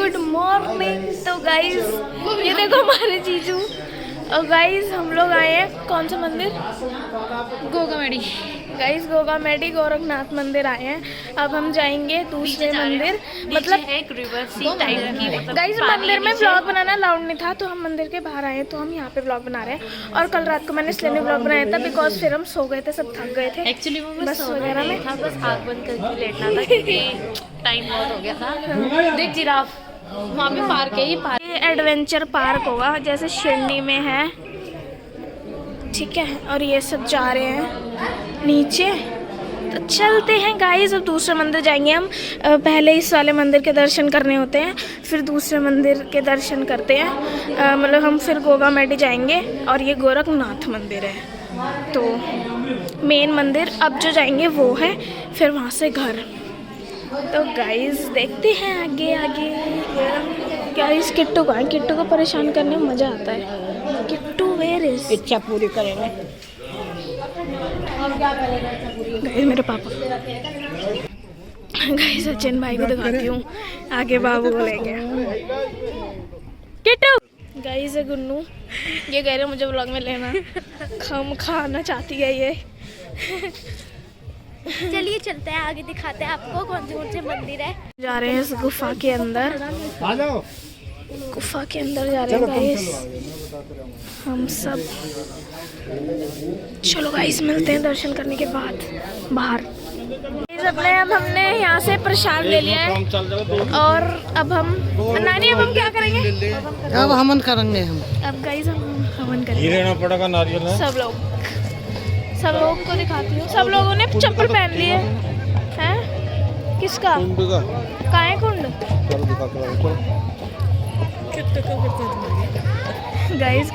Good morning. तो guys ये देखो हमारे जीजू। और गाइस हम लोग आए हैं कौन सा मंदिर? गोगामेडी। गाइस गोगामेडी गोरखनाथ मंदिर आए हैं। अब हम जाएंगे दूसरे मंदिर, मतलब एक रिवर सी टाइप की। गाइस मंदिर में ब्लॉग बनाना अलाउड नहीं था, तो हम मंदिर के बाहर आए हैं, तो हम यहाँ पे ब्लॉग बना रहे हैं। और कल रात को मैंने इसलिए नहीं ब्लॉग बनाया था बिकॉज फिर हम सो गए थे, सब थक गए थे एक्चुअली। वो बस वगैरह में था, बस आँख बंद करके लेटना था क्योंकि टाइम बहुत हो गया था। देख जिराफ वहाँ पे पार्क है, ये एडवेंचर पार्क होगा जैसे शिरडी में है, ठीक है। और ये सब जा रहे हैं नीचे, तो चलते हैं गाइस। अब दूसरे मंदिर जाएंगे हम। पहले इस वाले मंदिर के दर्शन करने होते हैं, फिर दूसरे मंदिर के दर्शन करते हैं। मतलब हम फिर गोगामेडी जाएंगे और ये गोरखनाथ मंदिर है। तो मेन मंदिर अब जो जाएंगे वो है, फिर वहाँ से घर। तो गाइस देखते हैं आगे आगे। गाइस किट्टू कहाँ है? किट्टू को परेशान करने में मज़ा आता है। Kittu where is? इच्छा पूरी करेंगे। गाइस मेरे पापा। गाइस सचिन भाई को दिखाती हूँ, आगे बाबू को लेके। किट्टू। गाइस है गुन्नू, ये कह रहे मुझे व्लॉग में लेना। खाना चाहती है ये। चलिए चलते हैं आगे, दिखाते हैं आपको कौन से मंदिर है। जा रहे हैं इस गुफा के अंदर। गुफा के अंदर जा रहे हैं गाइस हम सब। चलो गाइस मिलते हैं दर्शन करने के बाद बाहर। अपने अब हमने यहाँ से प्रसाद ले लिया है और अब हम नानी अब हम क्या करेंगे? अब हवन करेंगे हम। अब गाइस हम हवन करेंगे। नारियल सब लोगों को दिखाती हूँ। सब लोगों ने चप्पल पहन लिए हैं। किसका? कहाँ है कुंड? गाइस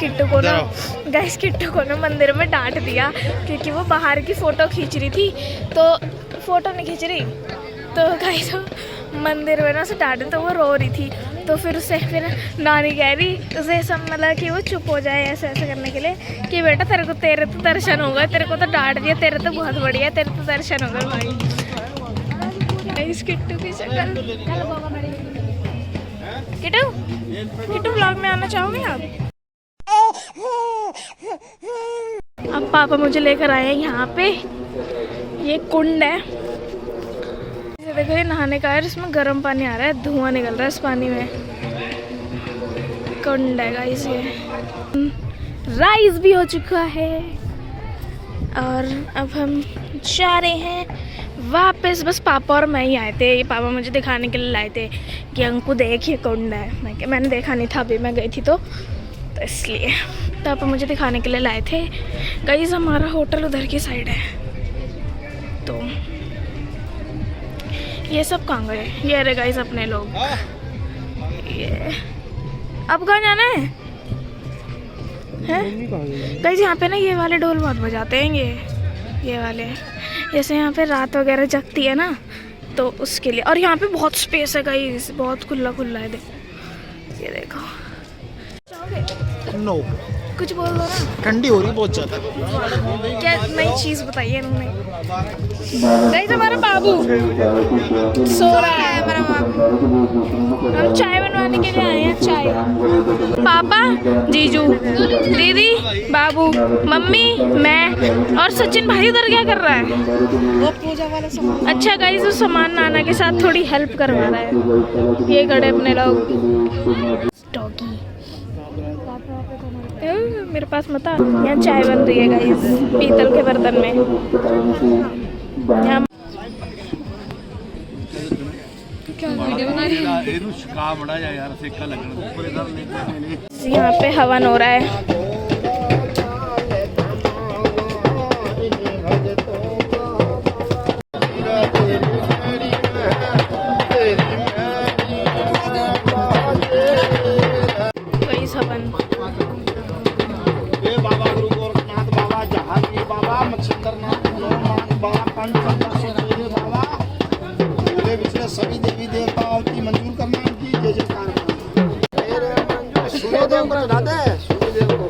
किट्टू को ना मंदिर में डांट दिया क्योंकि वो बाहर की फोटो खींच रही थी, तो फोटो नहीं खींच रही, तो गाइस मंदिर में ना उसे डांटे, तो वो रो रही थी। तो फिर नानी कह रही उसे सब, मतलब कि वो चुप हो जाए ऐसे ऐसे करने के लिए कि बेटा तेरे तो दर्शन होगा, तेरे को तो डांट दिया, तेरे तो बहुत बढ़िया, तेरे तो दर्शन होगा भाई। इस किट्टू की शक्ल। किट्टू ब्लॉग में आना चाहोगे आप? अब पापा मुझे लेकर आए हैं यहाँ पे। ये कुंड है, देखो ये नहाने का है, इसमें गर्म पानी आ रहा है, धुआं निकल रहा है इस पानी में। कुंड है गाइस ये। राइस भी हो चुका है और अब हम जा रहे हैं वापस। बस पापा और मैं ही आए थे, ये पापा मुझे दिखाने के लिए लाए थे कि अंकु देखिए कुंड है। मैंने देखा नहीं था, अभी मैं गई थी तो इसलिए पापा मुझे दिखाने के लिए लाए थे। गाइस हमारा होटल उधर की साइड है। तो ये सब कहाँ गए? ये रहे गाइस अपने लोग। ये अब कहाँ जाना है? गाइस यहाँ पे ना ये वाले ढोल बहुत बजाते हैं, ये वाले, जैसे यहाँ पे रात वगैरह जगती है ना, तो उसके लिए। और यहाँ पे बहुत स्पेस है गाइस, बहुत खुला खुला है। देखो ये देखो। नो कुछ बोल दो ना। ठंडी हो रही बहुत ज्यादा। क्या नई चीज बताइए इन्होंने? गाइस हमारा बाबू सो रहा है। हमारा बाबू, हम चाय बनवाने के लिए आए हैं। चाय पापा, जीजू, दीदी, बाबू, मम्मी, मैं और सचिन भाई उधर क्या कर रहा है? वो पूजा वाला सामान। अच्छा गाइस वो सामान नाना के साथ थोड़ी हेल्प करवा रहा है। ये खड़े अपने लोग। डॉगी मेरे पास मत आ। यहाँ चाय बन रही है गाइस पीतल के बर्तन में। यहाँ पे हवन हो रहा है। सभी देवी देवताओं की मंजूर करना, उनकी जय जयकार। सूर्यदेव को चढ़ाते हैं, सूर्यदेव को।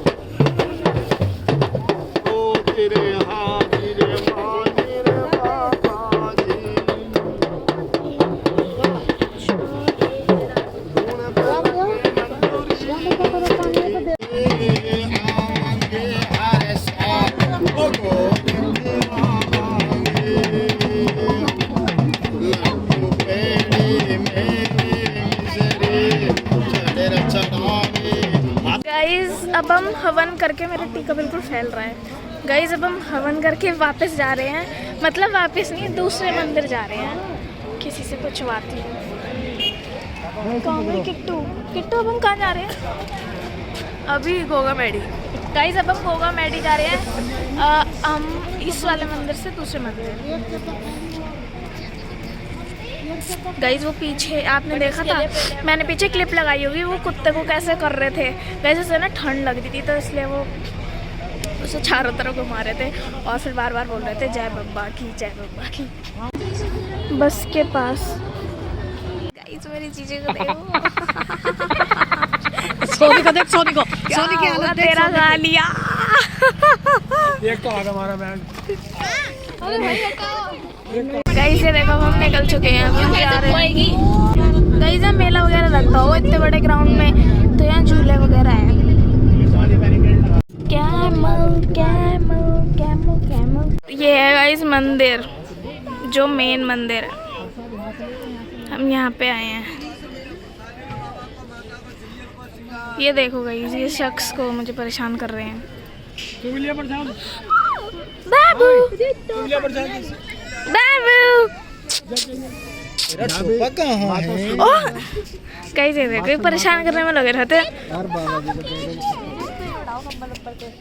अब हम हवन करके, मेरा टीका बिल्कुल फैल रहा है गाइस, अब हम हवन करके वापस जा रहे हैं, मतलब वापस नहीं, दूसरे मंदिर जा रहे हैं। किसी से पूछवाती हूँ। कौन है किट्टू? किट्टू अब हम कहाँ जा रहे हैं? अभी गोगा मैडी गाइस, अब हम गोगा मैडी जा रहे हैं। हम इस वाले मंदिर से दूसरे मंदिर। गाइस वो पीछे आपने देखा था, मैंने पीछे क्लिप लगाई होगी, वो कुत्ते को कैसे कर रहे थे। वैसे से ना ठंड लग रही थी तो इसलिए वो उसे चारों तरफ घुमा रहे थे और फिर बार बार बोल रहे थे जय बब्बा की, जय बब्बा की। बस के पास गाइस मेरी चीजें को देखो। सोनी को देख, सोनी को, सोनी की हालत देख, तेरा गा लिया। एक तो आ गया हमारा बैग। गाइस ये देखो हम निकल चुके हैं, हम जा रहे हैं। गाइस यहाँ मेला वगैरह लगता हो इतने बड़े ग्राउंड में, तो यहाँ झूले वगैरह हैं। कैमल कैमल कैमल कैमल, ये है गाइस मंदिर, जो मेन मंदिर है। हम यहाँ पे आए हैं। ये देखो गाइस, ये शख्स को मुझे परेशान कर रहे हैं। बाबू बाबू कहाँ है? ओह गाइस ये देखो, ये परेशान करने में लगे रहते हैं। यार बाबा जी को दे।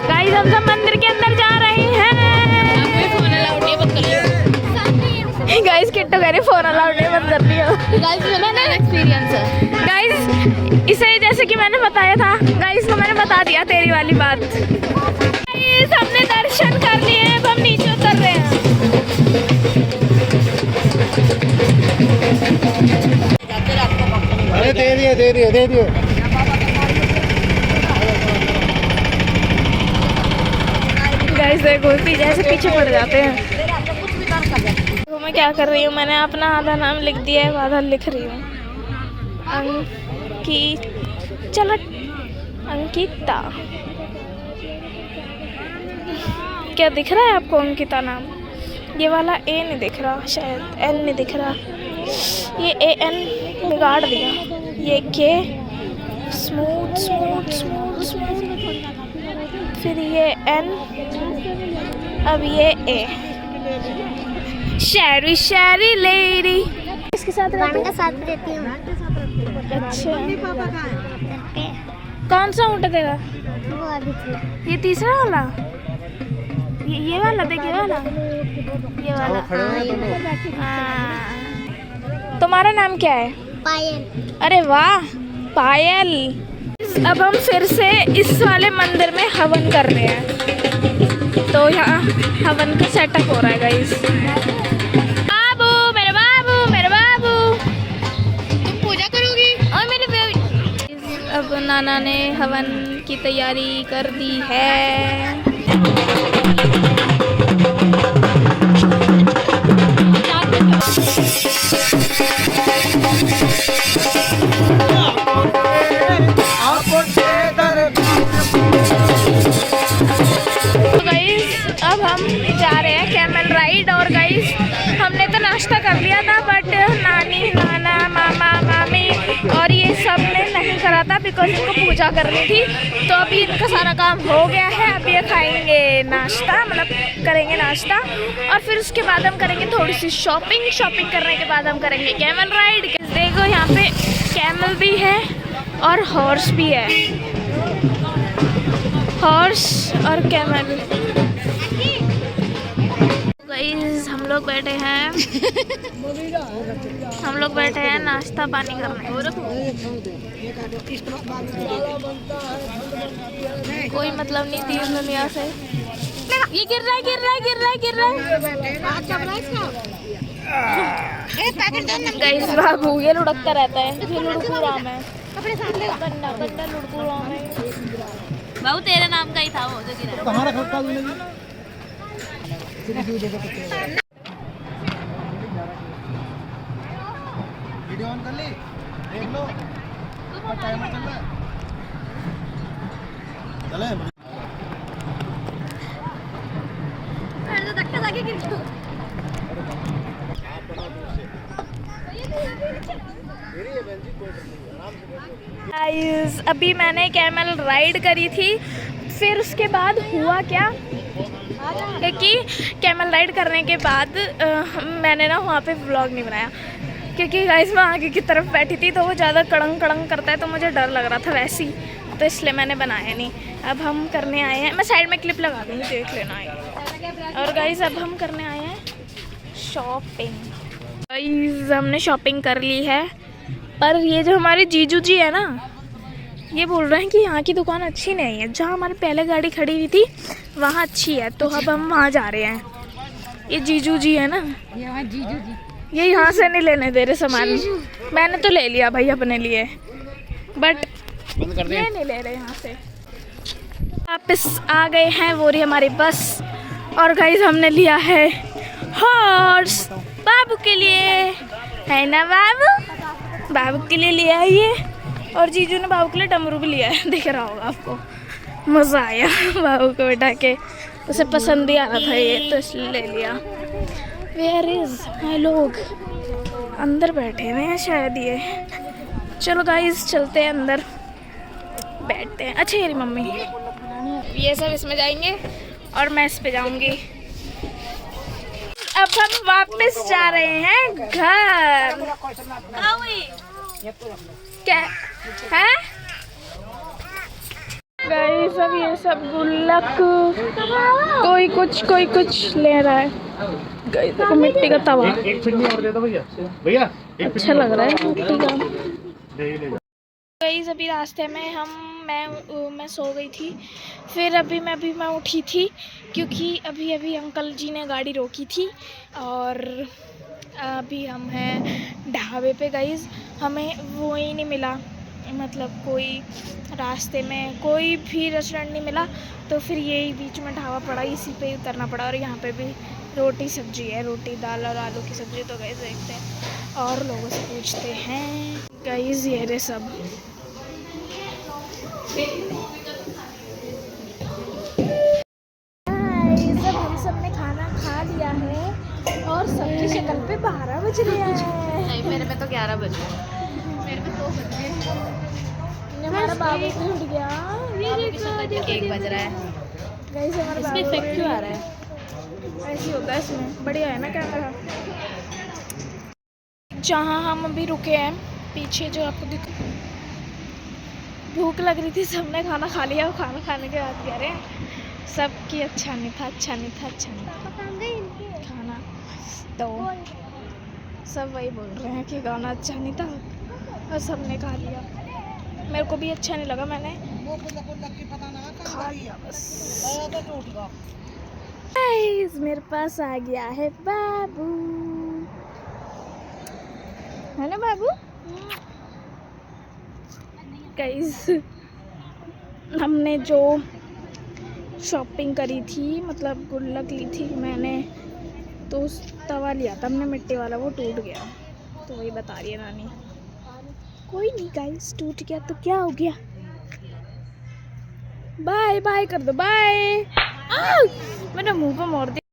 गाइस हम सब मंदिर के अंदर जा रहे हैं। गाइस किट्टू कह रही फोन अलाउड नहीं, बंद कर दिया। गाइस मैंने एक्सपीरियंस है गाइस, इसे जैसे कि मैंने बताया था गाइस को, मैंने बता दिया तेरी वाली बात। गाइस हमने दर्शन कर लिए, अब हम नीचे उतर रहे हैं। अरे दे दिए दे दिए दे दिए। गाइस देखो जैसे पीछे पड़ जाते हैं। तो मैं क्या कर रही हूँ, मैंने अपना आधा नाम लिख दिया है, आधा लिख रही हूँ। अंकिता, क्या दिख रहा है आपको अंकिता नाम? ये वाला ए नहीं दिख रहा, शायद एल नहीं दिख रहा, ये ए एन बिगाड़ दिया, ये के स्मूथ स्मूथ स्मूथ स्मूथ, फिर ये एन, अब ये ए, शैरी शैरी लेडी। इसके साथ रहती के साथ रहती हूँ। अच्छा कौन सा ऊँट है तेरा? वो अभी थी। ये तीसरा वाला, ये वाला देख, ये वाला, ये वाला। हाँ। तुम्हारा नाम क्या है? पायल। अरे वाह पायल। अब हम फिर से इस वाले मंदिर में हवन कर रहे हैं, तो यहाँ हवन का सेटअप हो रहा है गाइस। बाबू मेरे बाबू, मेरे बाबू, तुम पूजा करोगी? और मेरे बेबी। अब नाना ने हवन की तैयारी कर दी है। तो गाइस अब हम जा रहे हैं कैमल राइड। और गाइस हमने तो नाश्ता कर लिया था, बट नानी नाना मामा मामी और ये सब ने नहीं करा था, बिकॉज इनको पूजा करनी थी। तो अभी इनका सारा काम हो गया है, अब ये खाएंगे नाश्ता, मतलब करेंगे नाश्ता, और फिर उसके बाद हम करेंगे थोड़ी सी शॉपिंग। शॉपिंग करने के बाद हम करेंगे कैमल राइड। देखो यहाँ पे कैमल भी है और हॉर्स भी है, हॉर्स और कैमल। गाइस हम लोग बैठे हैं, हम लोग बैठे हैं नाश्ता पानी करने। कोई मतलब नहीं थी इस दुनिया से। ये गिर रहा है गिर रहा है गिर रहा है गिर रहा है। गाइस बाबू ये लुढ़कता रहता है, ये लुढ़कू राम है, गंदा गंदा लुढ़कू राम है। बाबू तेरे नाम का ही था वो जो गिरा। तुम्हारा खर्चा ऑन कर ली, देख लो टाइमर चल रहा है। चले गाइस अभी मैंने कैमल राइड करी थी, फिर उसके बाद हुआ क्या कि कैमल राइड करने के बाद मैंने ना वहाँ पे व्लॉग नहीं बनाया, क्योंकि गाइस मैं आगे की तरफ बैठी थी तो वो ज़्यादा कड़ंग कड़ंग करता है तो मुझे डर लग रहा था वैसे ही, तो इसलिए मैंने बनाया नहीं। अब हम करने आए हैं, मैं साइड में क्लिप लगा दूँगी देख लेना है। और गाइस अब हम करने आए हैं शॉपिंग। गाइस हमने शॉपिंग कर ली है, पर ये जो हमारे जीजू जी है ना, ये बोल रहे हैं कि यहाँ की दुकान अच्छी नहीं है, जहाँ हमारे पहले गाड़ी खड़ी हुई थी वहाँ अच्छी है, तो अब हम वहाँ जा रहे हैं। ये जीजू जी है ना, ये यहाँ से नहीं लेने दे रहे सामान। मैंने तो ले लिया भाई अपने लिए, बट ये नहीं ले रहे यहाँ से। वापस आ गए हैं, वो रही हमारी बस। और गाइस हमने लिया है हॉर्स बाबू के लिए, है ना बाबू? बाबू के लिए लिया है ये, और जीजू ने बाबू के लिए डमरू भी लिया है, दिख रहा होगा आपको। मज़ा आया बाबू को बैठा के, उसे पसंद ही आ रहा था ये, तो इसलिए ले लिया। वेयर इज माय लोग? अंदर बैठे हुए हैं शायद ये। चलो गाइस चलते हैं अंदर, बैठते हैं। अच्छा ये मम्मी, ये सब इसमें जाएंगे और मैं इस पे जाऊंगी। अब हम वापस जा रहे हैं घर। क्या है गाइस? अब ये सब गुल्लक, कोई कुछ ले रहा है। गाइस देखो मिट्टी का तवा, एक पिन्नी और दे दो भैया। भैया अच्छा लग रहा है मिट्टी का। गाइस अभी रास्ते में मैं सो गई थी, फिर अभी मैं उठी थी, क्योंकि अभी अंकल जी ने गाड़ी रोकी थी। और अभी हम हैं ढाबे पे। गाइस हमें वो ही नहीं मिला, मतलब कोई रास्ते में कोई भी रेस्टोरेंट नहीं मिला, तो फिर यही बीच में ढाबा पड़ा, इसी पे उतरना पड़ा। और यहाँ पे भी रोटी सब्जी है, रोटी दाल और आलू की सब्जी। तो गाइस देखते हैं और लोगों से पूछते हैं। गाइस ये रे सब हम सब ने खाना खा लिया है और सबकी शक्ल पे 12 बज रहे हैं। नहीं मेरे में तो 11 बजे, मेरे में 2 बजे। हमारा बाबू उठ गया, ये देखो 1 बज रहा है। गाइस हमारा बाबू इफेक्ट क्यों आ रहा है? ऐसे होता है इसमें, बढ़िया है ना कैमरा। जहाँ हम अभी रुके हैं पीछे जो आपको दिख, भूख लग रही थी, सबने खाना खा लिया। खाना खाने के बाद कह रहे हैं सबकी अच्छा नहीं था खाना, तो सब वही बोल रहे हैं कि खाना अच्छा नहीं था, और सबने खा लिया। मेरे को भी अच्छा नहीं लगा, मैंने खा लिया बस। गाइस मेरे पास आ गया है बाबू, है ना बाबू? गाइस हमने जो शॉपिंग करी थी, मतलब गुल्लक ली थी मैंने, तो उस तवा लिया था हमने मिट्टी वाला, वो टूट गया। तो वही बता रही है नानी। कोई नहीं गाइस, टूट गया तो क्या हो गया। बाय बाय कर दो, बाय। मैंने मुंह पे मार दिया।